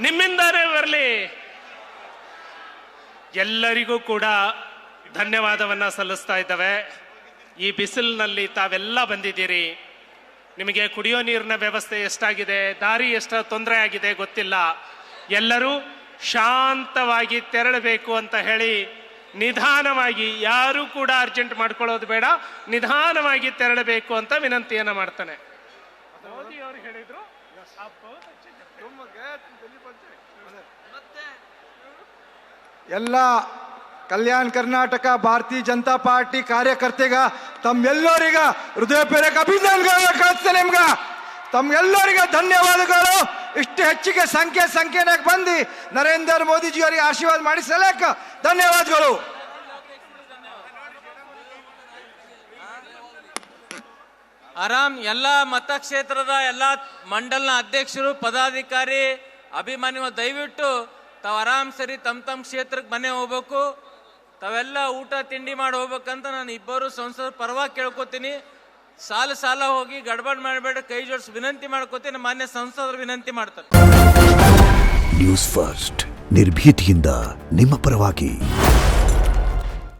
ನಿಮ್ಮಿಂದಾನೇ ಬರಲಿ. ಎಲ್ಲರಿಗೂ ಕೂಡ ಧನ್ಯವಾದವನ್ನ ಸಲ್ಲಿಸ್ತಾ ಇದ್ದಾವೆ. ಈ ಬಿಸಿಲಿನಲ್ಲಿ ತಾವೆಲ್ಲ ಬಂದಿದ್ದೀರಿ. ನಿಮಗೆ ಕುಡಿಯೋ ನೀರಿನ ವ್ಯವಸ್ಥೆ ಎಷ್ಟಾಗಿದೆ, ದಾರಿ ಎಷ್ಟು ತೊಂದರೆ ಆಗಿದೆ ಗೊತ್ತಿಲ್ಲ. ಎಲ್ಲರೂ ಶಾಂತವಾಗಿ ತೆರಳಬೇಕು ಅಂತ ಹೇಳಿ ನಿಧಾನವಾಗಿ, ಯಾರು ಕೂಡ ಅರ್ಜೆಂಟ್ ಮಾಡ್ಕೊಳ್ಳೋದು ಬೇಡ, ನಿಧಾನವಾಗಿ ತೆರಳಬೇಕು ಅಂತ ವಿನಂತಿಯನ್ನ ಮಾಡ್ತಾನೆ. ಮೋದಿ ಅವರು ಹೇಳಿದ್ರು ಎಲ್ಲ ಕಲ್ಯಾಣ ಕರ್ನಾಟಕ ಭಾರತೀಯ ಜನತಾ ಪಾರ್ಟಿ ಕಾರ್ಯಕರ್ತೆಗ ತಮ್ಮೆಲ್ಲರಿಗ ಹೃದಯಪೂರ್ವಕ ಅಭಿನಂದನೆಗಳು ಕಳಿಸ್ತೇನೆ. ನಿಮ್ಗ ತಮ್ಗೆಲ್ಲರಿಗ ಧನ್ಯವಾದಗಳು. ಇಷ್ಟು ಹೆಚ್ಚಿಗೆ ಸಂಖ್ಯೆನಾಗ ಬಂದು ನರೇಂದ್ರ ಮೋದಿಜಿ ಅವರಿಗೆ ಆಶೀರ್ವಾದ ಮಾಡಿ ಸಲಕ ಧನ್ಯವಾದಗಳು. ಆರಾಮ್ ಎಲ್ಲ ಮತಕ್ಷೇತ್ರದ ಎಲ್ಲ ಮಂಡಲ್ನ ಅಧ್ಯಕ್ಷರು, ಪದಾಧಿಕಾರಿ, ಅಭಿಮಾನಿಗಳು ದಯವಿಟ್ಟು ತಾವು ಆರಾಮ್ ಸರಿ ತಮ್ಮ ಕ್ಷೇತ್ರಕ್ಕೆ ಮನೆ ಹೋಗ್ಬೇಕು. ತಾವೆಲ್ಲ ಊಟ ತಿಂಡಿ ಮಾಡಿ ಹೋಗ್ಬೇಕಂತ ನಾನು ಇಬ್ಬರು ಸಂಸದರ ಪರವಾಗಿ ಕೇಳ್ಕೊತೀನಿ. ಸಾಲ ಹೋಗಿ ಗಡ್ಬಡ್ ಮಾಡಬೇಡ, ಕೈ ಜೋಡಿಸಿ ವಿನಂತಿ ಮಾಡ್ಕೋತೀನಿ. ಮಾನ್ಯ ಸಂಸದರು ವಿನಂತಿ ಮಾಡ್ತಾರೆ. ನ್ಯೂಸ್ ಫಸ್ಟ್ ನಿರ್ಭೀತಿಯಿಂದ ನಿಮ್ಮ ಪರವಾಗಿ.